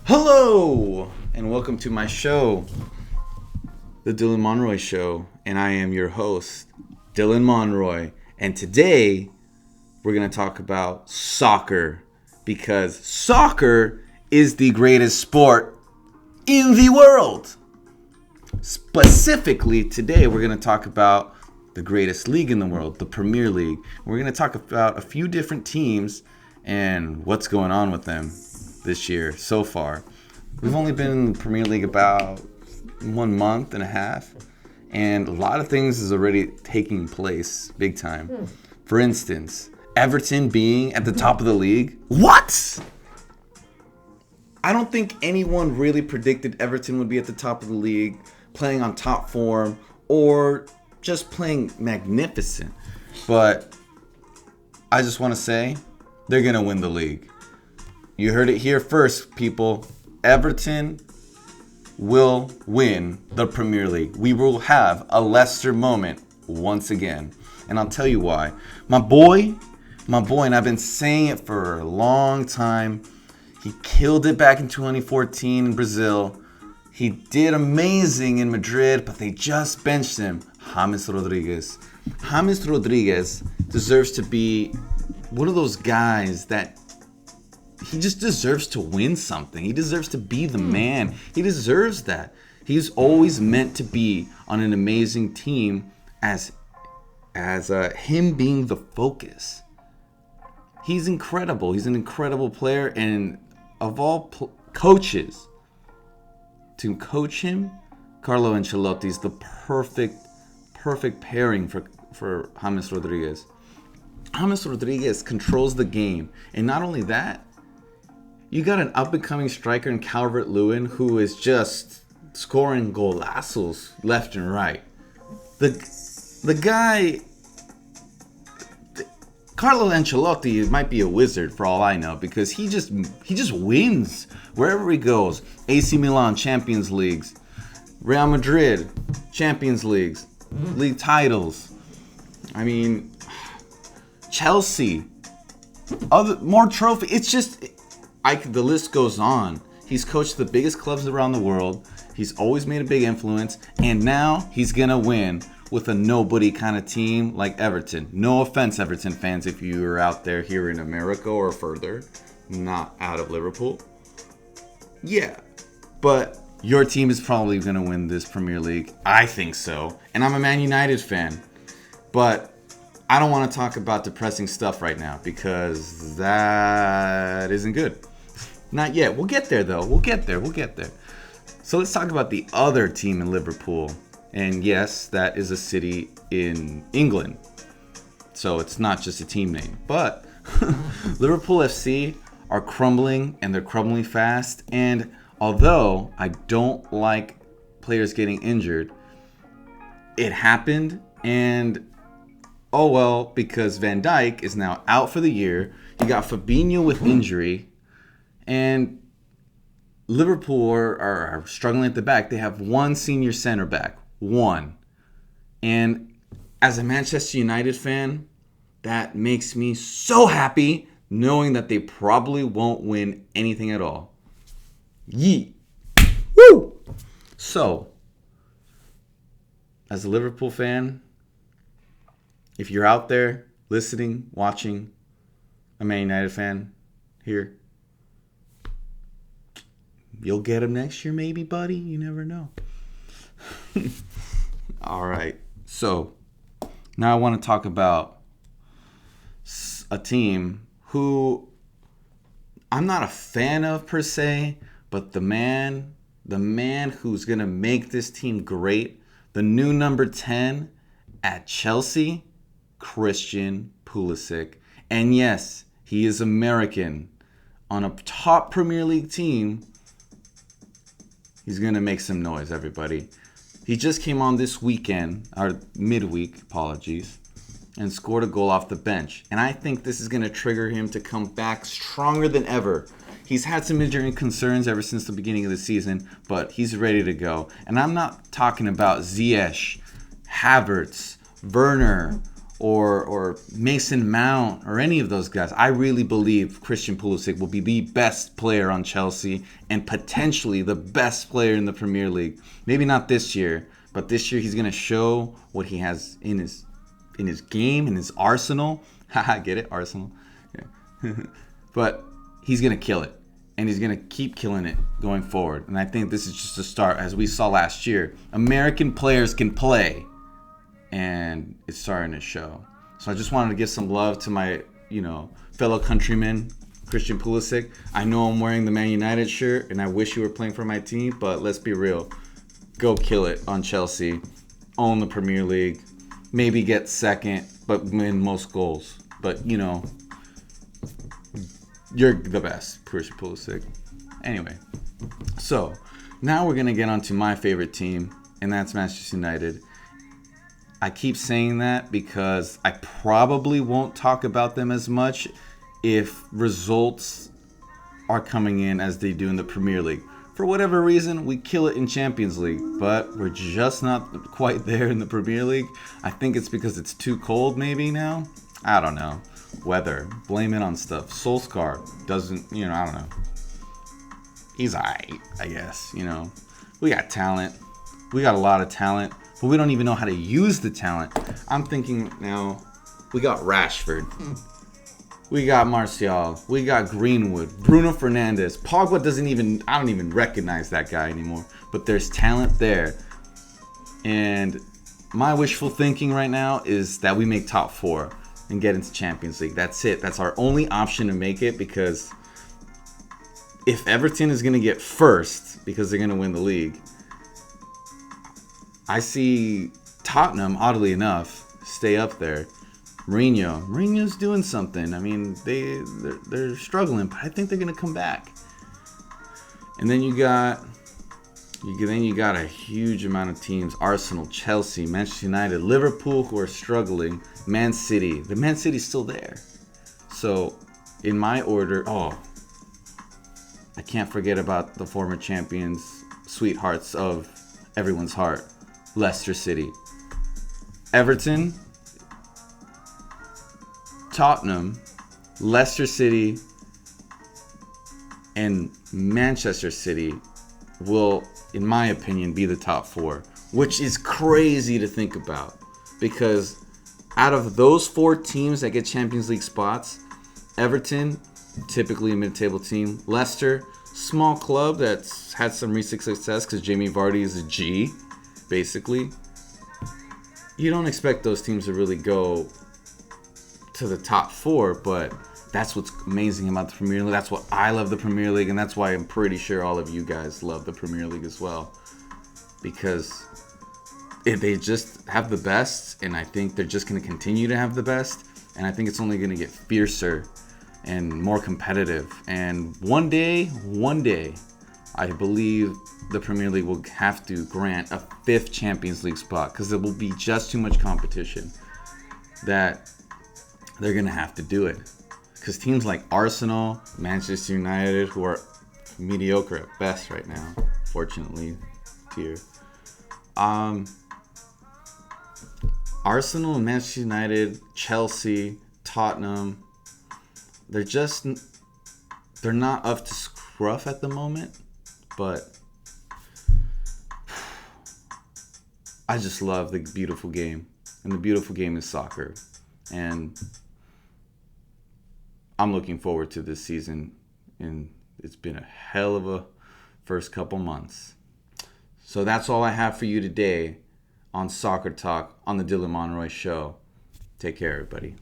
Hello, and welcome to my show, The Dylan Monroy Show, and I am your host, Dylan Monroy, and today we're going to talk about soccer, because soccer is the greatest sport in the world. Specifically, today we're going to talk about the greatest league in the world, the Premier League. We're going to talk about a few different teams and what's going on with them this year so far. We've only been in the Premier League about 1 month and a half, and a lot of things is already taking place big time. For instance, Everton being at the top of the league. What? I don't think anyone really predicted Everton would be at the top of the league, playing on top form, or just playing magnificent. But I just want to say, they're going to win the league. You heard it here first, people. Everton will win the Premier League. We will have a Leicester moment once again. And I'll tell you why. My boy, and I've been saying it for a long time. He killed it back in 2014 in Brazil. He did amazing in Madrid, but they just benched him. James Rodriguez. James Rodriguez deserves to be one of those guys that he just deserves to win something. He deserves to be the man. He deserves that. He's always meant to be on an amazing team as him being the focus. He's incredible. He's an incredible player, and of all coaches, to coach him, Carlo Ancelotti is the perfect pairing for James Rodriguez. James Rodriguez controls the game, and not only that, you got an up-and-coming striker in Calvert-Lewin who is just scoring golazos left and right. The guy, Carlo Ancelotti, might be a wizard for all I know, because he just wins wherever he goes. AC Milan, Champions Leagues. Real Madrid, Champions Leagues. League titles. I mean, Chelsea. More trophies. It's just... the list goes on. He's coached the biggest clubs around the world. He's always made a big influence. And now he's going to win with a nobody kind of team like Everton. No offense, Everton fans, if you are out there here in America or further, not out of Liverpool. Yeah, but your team is probably going to win this Premier League. I think so. And I'm a Man United fan. But I don't want to talk about depressing stuff right now, because that isn't good. Not yet. We'll get there, though. We'll get there. So let's talk about the other team in Liverpool. And yes, that is a city in England. So it's not just a team name. But Liverpool FC are crumbling, and they're crumbling fast. And although I don't like players getting injured, it happened. And oh well, because Van Dijk is now out for the year. You got Fabinho with injury. And Liverpool are struggling at the back. They have one senior center back. One. And as a Manchester United fan, that makes me so happy knowing that they probably won't win anything at all. Yeet. Woo! So, as a Liverpool fan, if you're out there listening, watching, a Man United fan here, you'll get him next year maybe, buddy. You never know. All right. So, now I want to talk about a team who I'm not a fan of per se, but the man who's going to make this team great, the new number 10 at Chelsea, Christian Pulisic. And yes, he is American. On a top Premier League team, he's going to make some noise, everybody. He just came on this weekend, or midweek, apologies, and scored a goal off the bench. And I think this is going to trigger him to come back stronger than ever. He's had some injury concerns ever since the beginning of the season, but he's ready to go. And I'm not talking about Ziyech, Havertz, Werner, or Mason Mount or any of those guys. I really believe Christian Pulisic will be the best player on Chelsea and potentially the best player in the Premier League. Maybe not this year, but this year he's going to show what he has in his game, in his arsenal. Haha, get it? Arsenal. Yeah. But he's going to kill it. And he's going to keep killing it going forward. And I think this is just a start. As we saw last year, American players can play. And it's starting to show. So I just wanted to give some love to my, fellow countryman, Christian Pulisic. I know I'm wearing the Man United shirt, and I wish you were playing for my team, but let's be real. Go kill it on Chelsea. Own the Premier League. Maybe get second, but win most goals. But, you're the best, Christian Pulisic. Anyway, so now we're going to get on to my favorite team, and that's Manchester United. I keep saying that because I probably won't talk about them as much if results are coming in as they do in the Premier League. For whatever reason, we kill it in Champions League, but we're just not quite there in the Premier League. I think it's because it's too cold maybe now. I don't know. Weather. Blame it on stuff. Solskjaer doesn't, I don't know. He's alright, I guess, We got talent. We got a lot of talent. But we don't even know how to use the talent. I'm thinking now, we got Rashford. We got Martial. We got Greenwood. Bruno Fernandes. Pogba I don't even recognize that guy anymore. But there's talent there. And my wishful thinking right now is that we make top 4 and get into Champions League. That's it. That's our only option to make it, because if Everton is going to get first because they're going to win the league, I see Tottenham, oddly enough, stay up there. Mourinho's doing something. I mean, they're struggling, but I think they're gonna come back. And then you got a huge amount of teams: Arsenal, Chelsea, Manchester United, Liverpool, who are struggling. Man City. The Man City's still there. So, in my order, I can't forget about the former champions, sweethearts of everyone's heart. Leicester City, Everton, Tottenham, Leicester City, and Manchester City will, in my opinion, be the top 4, which is crazy to think about, because out of those 4 teams that get Champions League spots, Everton, typically a mid-table team, Leicester, small club that's had some recent success because Jamie Vardy is a G, basically. You don't expect those teams to really go to the top 4, but that's what's amazing about the Premier League. That's what I love the Premier League, and that's why I'm pretty sure all of you guys love the Premier League as well, because they just have the best, and I think they're just going to continue to have the best, and I think it's only going to get fiercer and more competitive. And one day, I believe the Premier League will have to grant a 5th Champions League spot, because there will be just too much competition that they're going to have to do it. Because teams like Arsenal, Manchester United, who are mediocre at best right now, fortunately, tier. Arsenal and Manchester United, Chelsea, Tottenham, they're not up to scruff at the moment, but I just love the beautiful game, and the beautiful game is soccer, and I'm looking forward to this season, and it's been a hell of a first couple months. So that's all I have for you today on Soccer Talk on the Dylan Monroy Show. Take care, everybody.